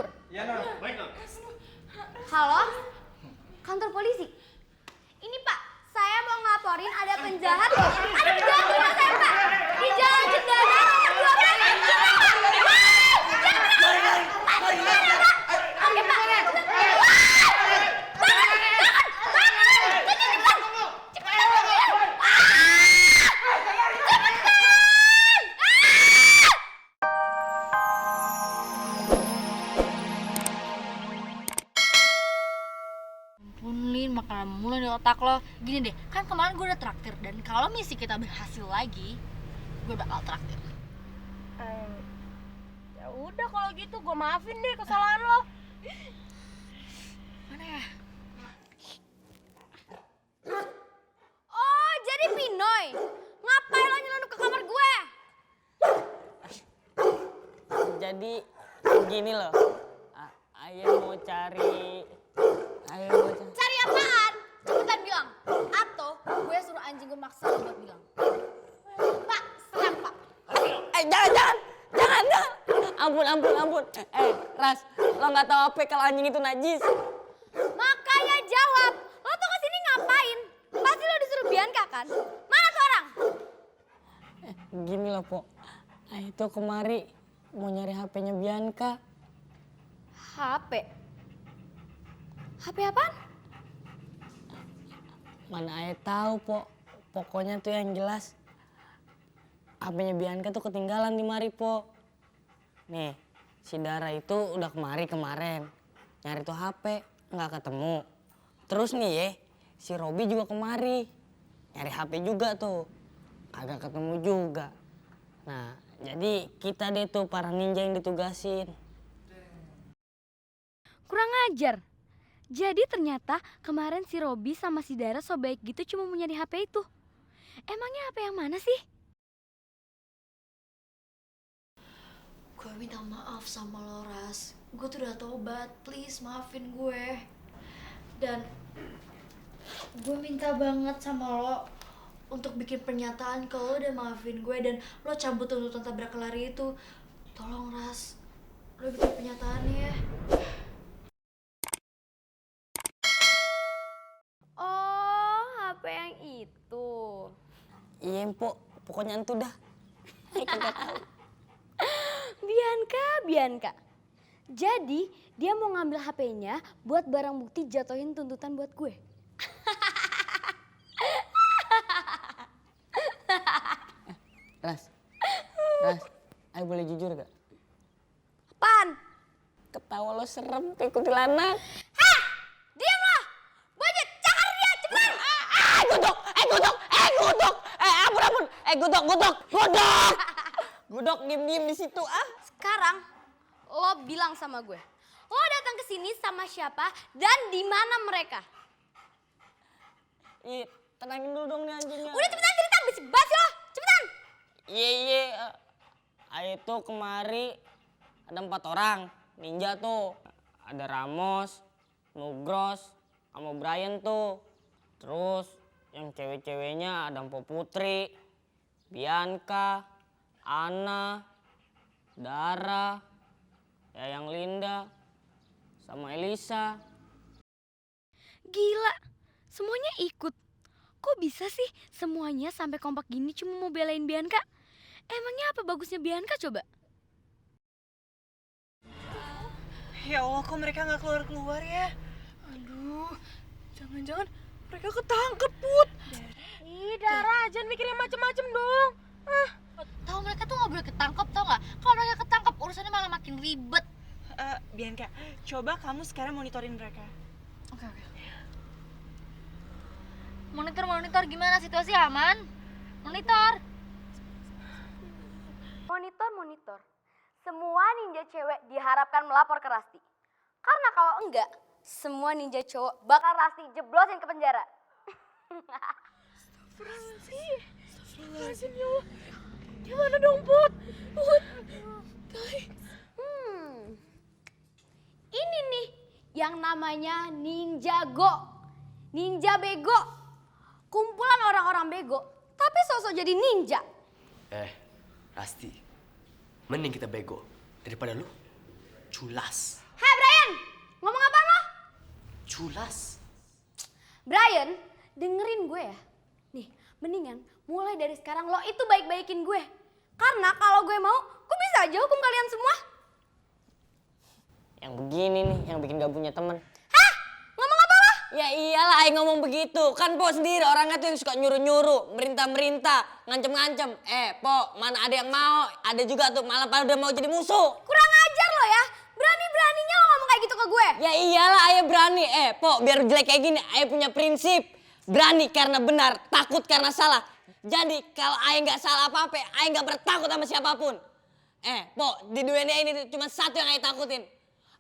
kabur. Iya, Nona. Baik, Nona. Halo? Kantor polisi? Ini Pak, saya mau ngelaporin ada penjahat. Ada penjahat di rumah saya, Pak. Di Jalan Cendana nomor 12. Oke, Pak. Lin, makanan mulu di otak lo. Gini deh, kan kemarin gue udah traktir. Dan kalau misi kita berhasil lagi, gue bakal traktir. Ya udah kalau gitu gue maafin deh kesalahan lo. Mana ya? Oh, jadi Pinoy. Ngapain lo nyelundup ke kamar gue? Jadi gini loh, Ayah mau cari. Cari apaan? Cepetan bilang. Atau gue suruh anjing gue maksa lo buat bilang. Pak, serang Pak. Jangan. Ampun. Ras, lo nggak tahu apa kalau anjing itu najis. Makanya jawab. Lo tuh kesini ngapain? Pasti lo disuruh Bianca kan? Mana tuh orang? Gini loh, Po. Ayah itu kemari mau nyari HP-nya Bianca. HP? HP apaan? Mana Ayah tahu, Po. Pokoknya tuh yang jelas HP-nya Bianca tuh ketinggalan di mari, Po. Nih, si Dara itu udah kemarin. Nyari tuh HP, nggak ketemu. Terus nih ya, si Robi juga kemari. Nyari HP juga tuh. Kagak ketemu juga. Nah, jadi kita deh tuh para ninja yang ditugasin. Kurang ajar. Jadi ternyata kemarin si Robi sama si Dara so baik gitu cuma mau nyari HP itu. Emangnya HP yang mana sih? Gue minta maaf sama lo, Ras. Gue tuh udah tobat, please maafin gue. Dan gue minta banget sama lo untuk bikin pernyataan kalau lo udah maafin gue dan lo cabut tuntutan tabrak lari itu. Tolong, Ras, lo bikin pernyataannya ya. Oh, HP yang itu. Iya, Po. Pokoknya entu dah. Kagak tahu. Bianca. Jadi dia mau ngambil HP-nya buat barang bukti jatuhin tuntutan buat gue. Ras, Ayah boleh jujur gak? Apaan? Ketawa lo serem kayak kuntilanak. Hah? Diam lo! Bojit, cakar dia, cepetan! Gudok! Gudok, diem di situ ah. Sekarang lo bilang sama gue. Lo datang ke sini sama siapa dan di mana mereka? Iya, tenangin dulu dong nih anjingnya. Udah cepetan cerita, basi lo, cepetan! Iya. Ayah itu kemari ada 4 orang ninja tuh. Ada Ramos, Nugros, sama Brian tuh. Terus yang cewek-ceweknya ada Mpo Putri, Bianca, Ana, Dara, Yayang Linda, sama Elisa. Gila, semuanya ikut. Kok bisa sih semuanya sampai kompak gini cuma mau belain Bianca? Emangnya apa bagusnya Bianca coba? Ya Allah, kok mereka nggak keluar ya? Aduh, jangan-jangan mereka ketangkep, Put. Ih, Dara, jangan mikir yang macem-macem dong. Tahu mereka tuh nggak boleh ketangkep, tau nggak? Kalau mereka ketangkep urusannya malah makin ribet. Bianca, coba kamu sekarang monitorin mereka. Oke. Monitor gimana, situasi aman? Monitor. Semua ninja cewek diharapkan melapor ke Rasti. Karena kalau enggak, semua ninja cowok bakal Rasti jeblosin ke penjara. Astagfirullahaladzim, ya Allah. Gimana dong, Put? Ini nih yang namanya Ninja Go. Ninja bego. Kumpulan orang-orang bego, tapi sosok jadi ninja. Rasti, mending kita bego daripada lu culas. Culas. Brian, dengerin gue ya. Nih, mendingan mulai dari sekarang lo itu baik-baikin gue. Karena kalau gue mau, gue bisa aja hukum kalian semua. Yang begini nih, yang bikin gak punya temen. Hah? Ngomong apa lo? Ya iyalah, Aing ngomong begitu. Kan Po sendiri orangnya tuh yang suka nyuruh-nyuruh, merintah-merintah, ngancem-ngancem. Po, mana ada yang mau? Ada juga tuh, malah pada udah mau jadi musuh. Kurang ajar lo ya. Berani-beraninya lo ngomong kayak gitu ke gue. Ya iyalah, Ayah berani. Po, biar jelek kayak gini, Ayah punya prinsip. Berani karena benar, takut karena salah. Jadi kalau Ayah nggak salah apa-apa, Ayah nggak bertakut sama siapapun. Po, di dunia ini cuma satu yang Ayah takutin.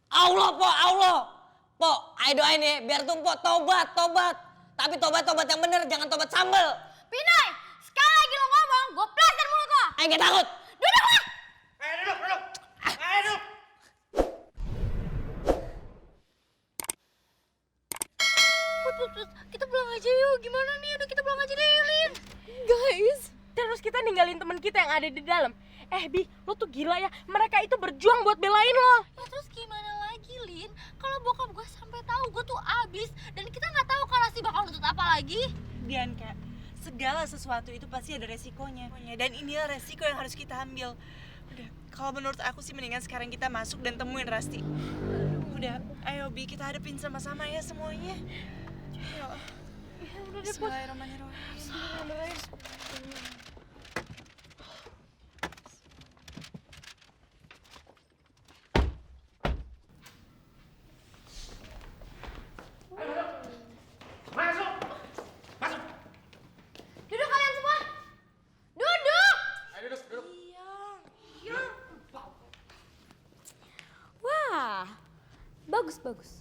Allah, Po, Allah. Po, Ayah doain ya, biar tuh Po tobat. Tapi tobat yang bener, jangan tobat sambel. Pinoy, sekali lagi lo ngomong, gue plaster mulut lo. Ayah nggak takut. Duduk lah. Duduk. Duduk. Put, kita pulang aja yuk. Gimana nih? Udah kita pulang aja deh, Lin. Guys, terus kita ninggalin teman kita yang ada di dalam. Bi, lo tuh gila ya. Mereka itu berjuang buat belain lo. Ya terus gimana lagi, Lin? Kalau bokap gue sampai tahu gue tuh abis dan kita nggak tahu kan Rasti bakal nuntut apa lagi. Bianca, segala sesuatu itu pasti ada resikonya. Dan inilah resiko yang harus kita ambil. Udah, kalau menurut aku sih mendingan sekarang kita masuk dan temuin Rasti. Udah, ayo Bi, kita hadapin sama-sama ya semuanya. Ya, udah deh, Bismillahirrahmanirrahim. Duduk kalian semua. Duduk. Duduk. Wah, bagus.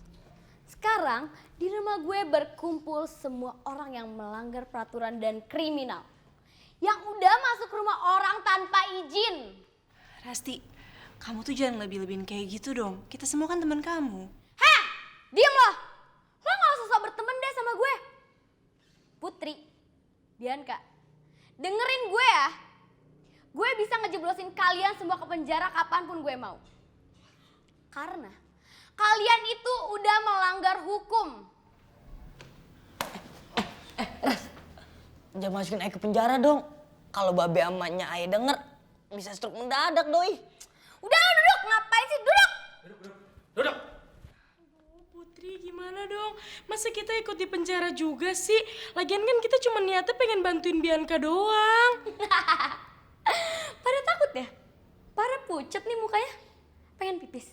Sekarang di rumah gue berkumpul semua orang yang melanggar peraturan dan kriminal. Yang udah masuk rumah orang tanpa izin. Rasti, kamu tuh jangan lebih-lebihin kayak gitu dong. Kita semua kan teman kamu. Hah? Diem lo. Lo gak usah sok berteman deh sama gue. Putri, Bianca, dengerin gue ya. Gue bisa ngejeblosin kalian semua ke penjara kapanpun gue mau. Karena kalian itu udah melanggar hukum. Jangan masukin Ayah ke penjara dong. Kalau babe amannya Ayah denger, bisa stroke mendadak doi. Udah lo duduk, ngapain sih duduk? Duduk. Putri, gimana dong? Masa kita ikut di penjara juga sih? Lagian kan kita cuma niatnya pengen bantuin Bianca doang. Pada takut ya? Pada pucet nih mukanya. Pengen pipis.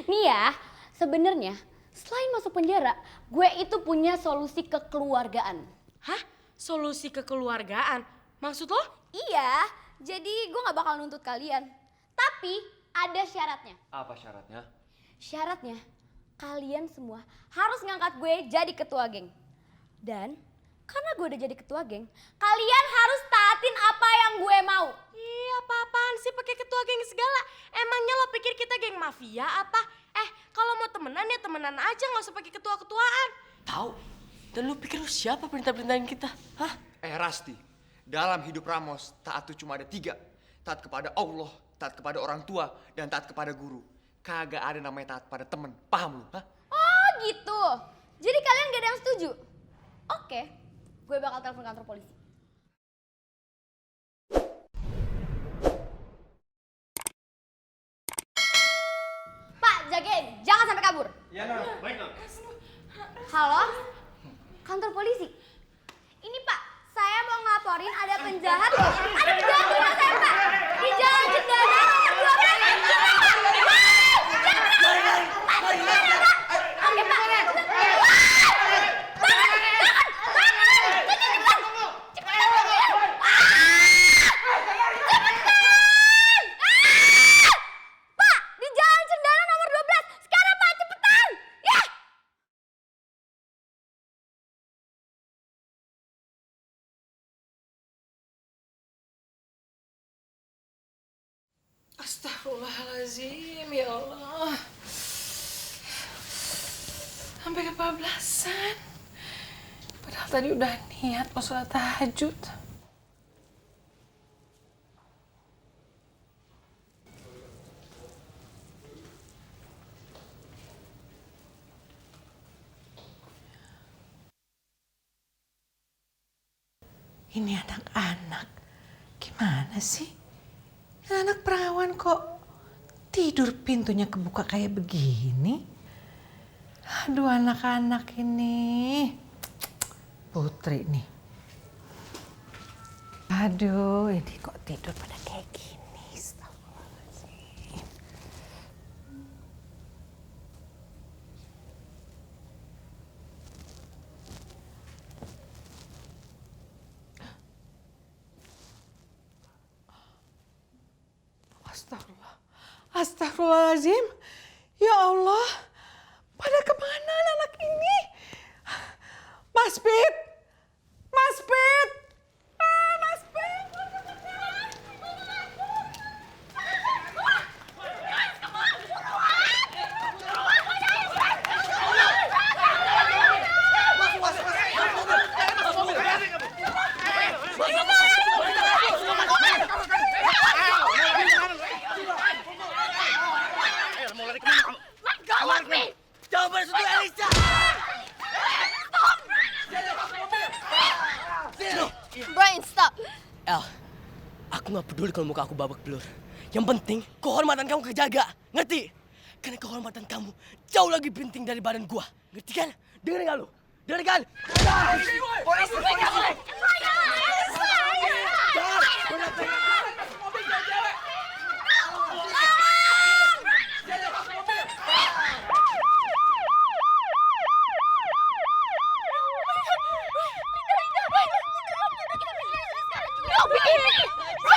Nih ya, sebenarnya selain masuk penjara, gue itu punya solusi kekeluargaan. Hah? Solusi kekeluargaan? Maksud lo? Iya, jadi gue gak bakal nuntut kalian. Tapi ada syaratnya. Apa syaratnya? Syaratnya, kalian semua harus ngangkat gue jadi ketua geng. Dan karena gue udah jadi ketua geng, kalian harus taatin apa yang gue mau. Iya, apa-apaan sih pakai ketua geng segala? Emangnya lo pikir kita geng mafia apa? Kalau mau temenan ya temenan aja, nggak usah pakai ketua-ketuaan. Tahu? Dan lu pikir lu siapa perintah-perintahin kita? Hah? Rasti, dalam hidup Ramos, taat itu cuma ada 3. Taat kepada Allah, taat kepada orang tua, dan taat kepada guru. Kagak ada namanya taat pada temen, paham lu? Hah? Oh gitu, jadi kalian gak ada yang setuju? Oke, gue bakal telepon kantor polisi. Pak, jagain, jangan sampai kabur. Iya, Nah. Baik, Nah. Halo? Kantor polisi? Ini Pak, saya mau ngelaporin ada penjahat. Ada penjahat di rumah saya Pak. Di Jalan Cendana nomor 12. Oke Pak. Pak, di Jalan Cendana nomor 12. Sekarang Pak, cepetan. Ya. Astagfirullahaladzim, ya Allah. Sampai kebablasan. Padahal tadi udah niat mau sholat tahajud. Ini anak-anak, gimana sih? Anak perawan kok tidur pintunya kebuka kayak begini? Aduh anak-anak ini. Putri nih. Aduh ini kok tidur pada kayak gini. Astagfirullahaladzim. Astagfirullahaladzim. Ya Allah. Pada kemana anak ini? Mas Pit. Mas Pit. Mas Pit. Brian, stop. El, aku nggak peduli kalau muka aku babak belur. Yang penting kehormatan kamu kejaga, ngerti? Karena kehormatan kamu jauh lebih penting dari badan gua, ngerti kan? Dengar nggak lu? Dengar kan?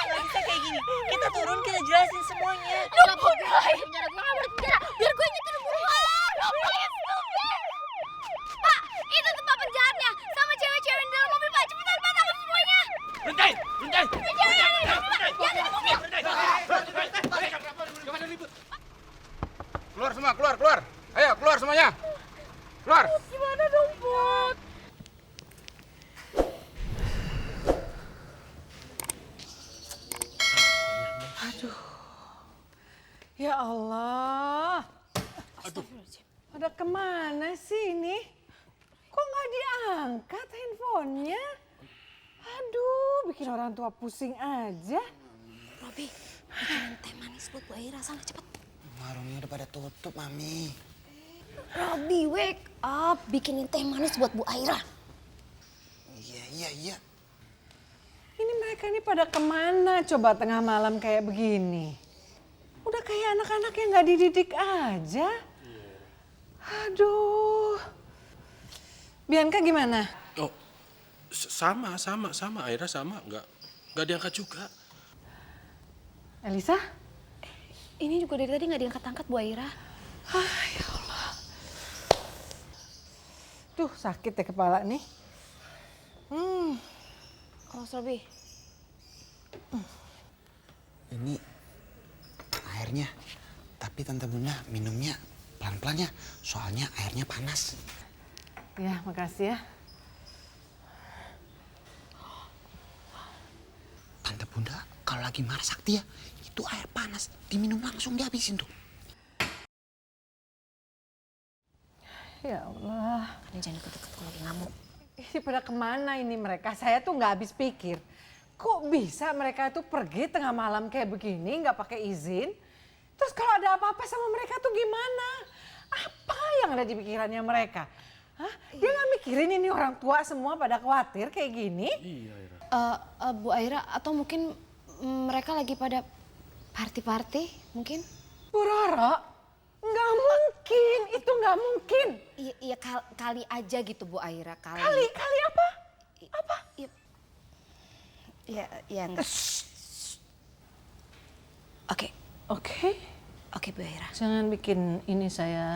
Nggak bisa kayak gini. Kita turun, kita jelasin semuanya. Biar gue nyetir buruan. Pak, itu tempat penjahatnya. Sama cewek-cewek di dalam mobil, Pak. Cepetan, Pak, tangkap semuanya. Berhenti! Keluar semua, keluar! Ayo, keluar semuanya! Keluar! Gimana dong, Put? Ya Allah. Aduh. Pada kemana sih ini? Kok nggak diangkat handphonenya? Aduh, bikin orang tua pusing aja. Robi, bikinin teh manis buat Bu Aira, sana cepet. Warungnya udah pada tutup, Mami. Robi, wake up, bikinin teh manis buat Bu Aira. Iya. Ini mereka ini pada kemana coba tengah malam kayak begini? Udah kayak anak-anak yang nggak dididik aja. Aduh. Bianca gimana? Oh, sama. Aira sama. Nggak diangkat juga. Elisa? Ini juga dari tadi nggak diangkat-angkat Bu Aira. Ya Allah. Tuh sakit ya kepala nih. Awas Robi. Ini airnya. Tapi Tante Bunda minumnya pelan-pelan ya. Soalnya airnya panas. Ya, makasih ya. Tante Bunda kalau lagi marah sakti ya, itu air panas. Diminum langsung dihabisin tuh. Ya Allah. Kalian jangan deket-deket kalau lagi ngamuk. Ini pada kemana ini mereka? Saya tuh nggak habis pikir. Kok bisa mereka itu pergi tengah malam kayak begini, nggak pakai izin? Terus kalau ada apa-apa sama mereka tuh gimana? Apa yang ada di pikirannya mereka? Hah? Dia nggak mikirin ini orang tua semua pada khawatir kayak gini? Bu Aira, atau mungkin mereka lagi pada party-party mungkin? Bu Roro, nggak mungkin. Itu nggak mungkin. Iya kali aja gitu Bu Aira, kali. Kali apa? Apa? Iya enggak. Oke Bu Aira. Jangan bikin ini saya.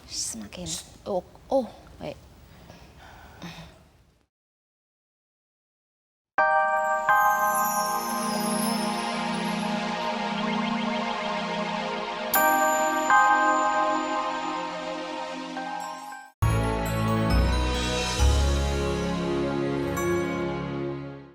Semakin. Oh